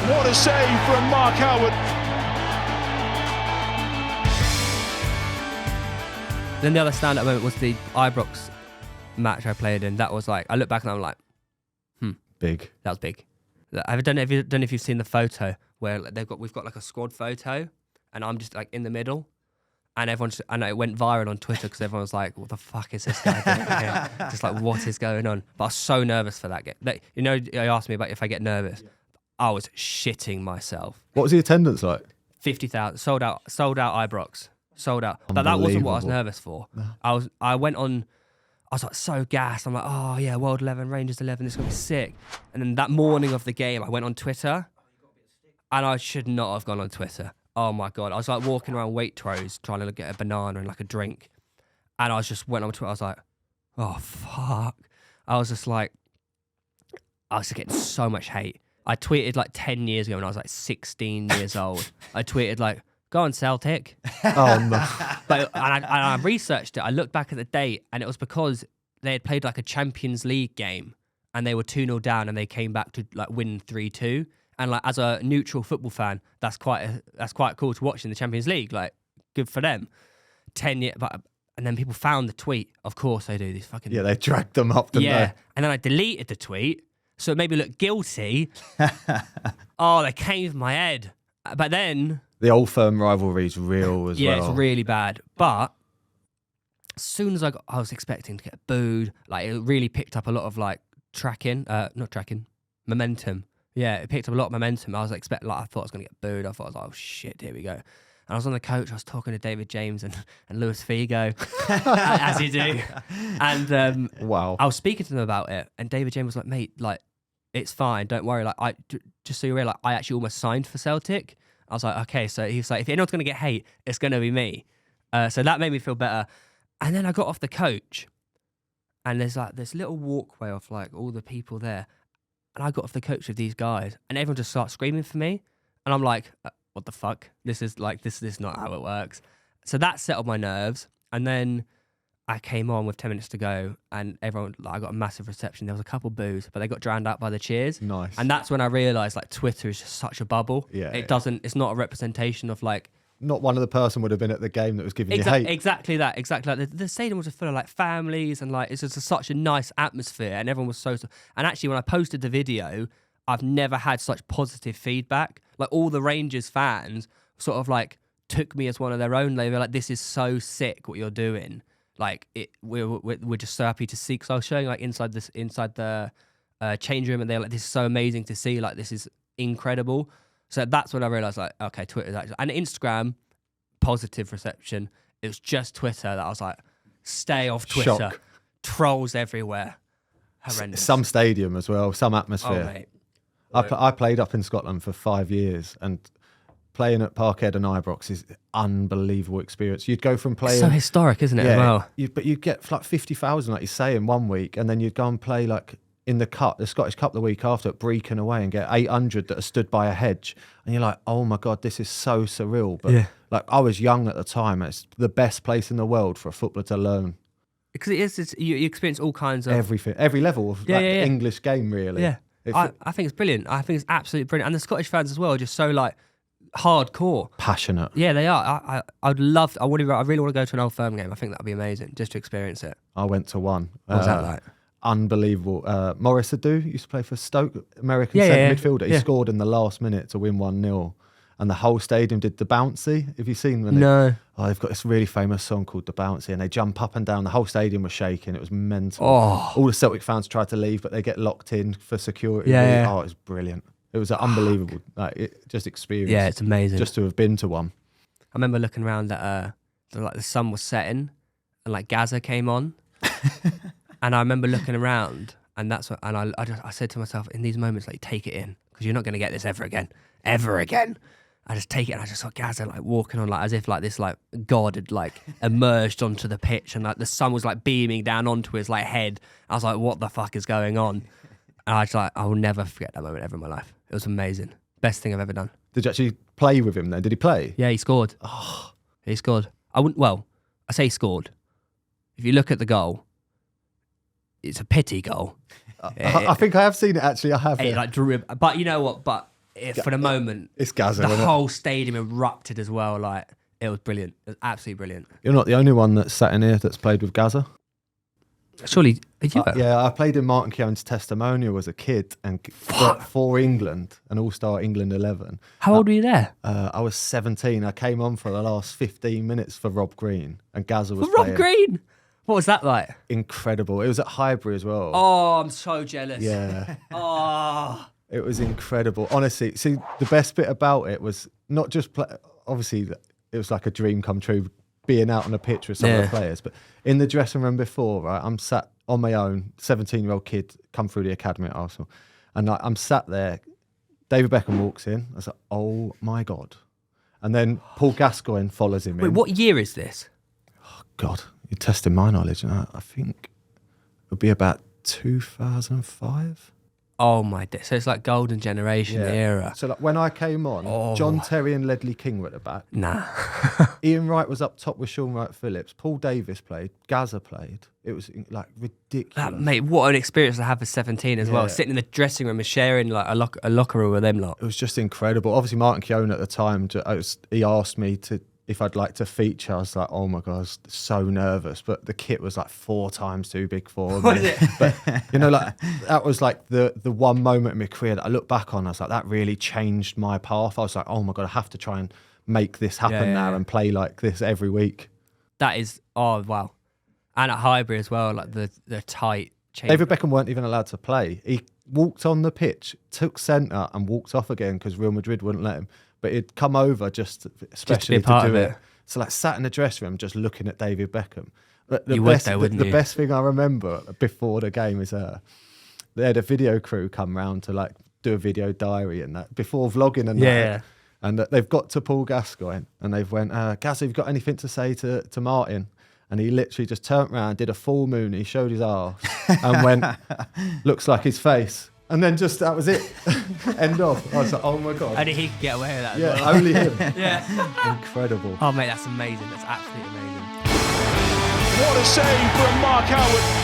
What a save from Mark Howard. Then the other stand-up moment was the Ibrox match I played in. That was like, I look back and I'm like, Big. that was big. I don't know if you've seen the photo where we've got like a squad photo, and I'm just like in the middle, and and it went viral on Twitter because everyone was like, "What the fuck is this guy doing here?" Just like, what is going on? But I was so nervous for that game. You asked me about if I get nervous. Yeah. I was shitting myself. What was the attendance like? 50,000 sold out Ibrox, sold out. But that wasn't what I was nervous for. No. I was like so gassed. I'm like, oh yeah, World 11, Rangers 11, this is going to be sick. And then that morning of the game, I went on Twitter, and I should not have gone on Twitter. Oh my God. I was like walking around Waitrose trying to get a banana and like a drink. And I just went on Twitter. I was like, oh fuck. I was just getting so much hate. I tweeted like 10 years ago when I was like 16 years old. I tweeted like, go on Celtic. Oh no. But I researched it. I looked back at the date, and it was because they had played like a Champions League game, and they were 2-0 down, and they came back to like win 3-2. And like as a neutral football fan, that's quite cool to watch in the Champions League. Like, good for them. 10 years, and then people found the tweet. Of course they do. These fucking they dragged them up, didn't they? And then I deleted the tweet, so it made me look guilty. Oh, they came with my head. But then the Old Firm rivalry is real as well. Yeah, it's really bad. But as soon as I was expecting to get booed. Like, it really picked up a lot of like momentum. Yeah, it picked up a lot of momentum. I thought I was going to get booed. I thought, oh shit, here we go. And I was on the coach. I was talking to David James and Luis Figo, as you do. And wow, I was speaking to them about it, and David James was like, mate, like, it's fine, don't worry. Like, just so you realise, I actually almost signed for Celtic. I was like, okay. So he was like, if anyone's going to get hate, it's going to be me. So that made me feel better. And then I got off the coach, and there's like this little walkway of like all the people there. And I got off the coach with these guys, and everyone just starts screaming for me. And I'm like, what the fuck? This is not how it works. So that settled my nerves. And then I came on with 10 minutes to go, and everyone, like, I got a massive reception. There was a couple boos, but they got drowned out by the cheers. Nice. And that's when I realised, like, Twitter is just such a bubble. Yeah. It's not a representation of, like... Not one other person would have been at the game that was giving you hate. Exactly that. The stadium was full of, like, families, and, like, it's just such a nice atmosphere, and everyone was so... And actually, when I posted the video, I've never had such positive feedback. Like, all the Rangers fans sort of, like, took me as one of their own. They were like, this is so sick what you're doing. Like, we're just so happy to see. Because I was showing like inside the change room, and they're like, this is so amazing to see. Like, this is incredible. So that's when I realized, like, okay, Twitter's actually, and Instagram, positive reception. It was just Twitter that I was like, stay off Twitter. Shock. Trolls everywhere. Horrendous. Some stadium as well, some atmosphere. Oh, mate. I played up in Scotland for 5 years, and playing at Parkhead and Ibrox is an unbelievable experience. You'd go from playing... It's so historic, isn't it, as well? But you'd get like 50,000, like you say, in 1 week, and then you'd go and play like in the Scottish Cup the week after at Brecon away and get 800 that are stood by a hedge. And you're like, oh my God, this is so surreal. But like, I was young at the time. It's the best place in the world for a footballer to learn. Because you experience all kinds of... Everything, every level of the English game, really. Yeah. I think it's brilliant. I think it's absolutely brilliant. And the Scottish fans as well are just so like hardcore. Passionate. Yeah, they are. I really want to go to an Old Firm game. I think that would be amazing just to experience it. I went to one. What was that like? Unbelievable. Morris Adu used to play for Stoke, American centre midfielder. He scored in the last minute to win 1-0. And the whole stadium did the bouncy. Have you seen when No. They've got this really famous song called The Bouncy, and they jump up and down. The whole stadium was shaking. It was mental. Oh. All the Celtic fans tried to leave, but they get locked in for security. Yeah. Oh, it was brilliant. It was an unbelievable just experience. Yeah, it's amazing. Just to have been to one. I remember looking around at the sun was setting, and like Gazza came on, and I remember looking around, and that's what. And I said to myself, in these moments, like, take it in, because you're not going to get this ever again. I just take it, and I just saw Gazza like walking on, like, as if like this like god had like emerged onto the pitch, and like the sun was like beaming down onto his like head. I was like, what the fuck is going on? And I will never forget that moment ever in my life. It was amazing. Best thing I've ever done. Did you actually play with him then? Did he play? Yeah, he scored. Oh. He scored. I say he scored. If you look at the goal, it's a pity goal. I think I have seen it, actually. I have. Like, but you know what? But for the moment, It's Gazza, the isn't it? whole stadium erupted as well. Like, it was brilliant. It was absolutely brilliant. You're not the only one that's sat in here that's played with Gazza. Surely, you Yeah, I played in Martin Keown's testimonial as a kid and for England, an All-Star England 11. How old were you there? I was 17. I came on for the last 15 minutes for Rob Green, and Gazza was Rob playing. Green? What was that like? Incredible. It was at Highbury as well. Oh, I'm so jealous. Yeah. Oh. It was incredible. Honestly, see, the best bit about it was not just obviously, it was like a dream come true being out on the pitch with some of the players, but in the dressing room before, right, I'm sat on my own, 17-year-old kid, come through the academy at Arsenal, and I'm sat there. David Beckham walks in. I was like, oh my God. And then Paul Gascoigne follows him in. Wait, what year is this? Oh God, you're testing my knowledge. And I think it would be about 2005. Oh my day. So it's like golden generation era. So like when I came on, John Terry and Ledley King were at the back. Nah. Ian Wright was up top with Sean Wright-Phillips. Paul Davis played. Gazza played. It was like ridiculous. Mate, what an experience to have at 17 as well. Sitting in the dressing room and sharing like a locker room with them lot. It was just incredible. Obviously, Martin Keown at the time, he asked me if I'd like to feature. I was like, oh my God, I was so nervous. But the kit was like 4 times too big for me. Was it? But, you know, like that was like the one moment in my career that I look back on. I was like, that really changed my path. I was like, oh my God, I have to try and make this happen now and play like this every week. That is, oh, wow. And at Highbury as well, like the tight change. David Beckham weren't even allowed to play. He walked on the pitch, took centre and walked off again because Real Madrid wouldn't let him. But he'd come over especially to do it. So like sat in the dressing room just looking at David Beckham. The best thing I remember before the game is they had a video crew come round to like do a video diary and that before vlogging and that. And they've got to Paul Gascoigne and they've went, Gaz, have you got anything to say to Martin? And he literally just turned around, did a full moon, he showed his arse and went, looks like his face. And then just, that was it. End of. I was like, oh my God. Only he could get away with that as Yeah, well. only him. Yeah. Incredible. Oh, mate, that's amazing. That's absolutely amazing. What a save from Mark Howard.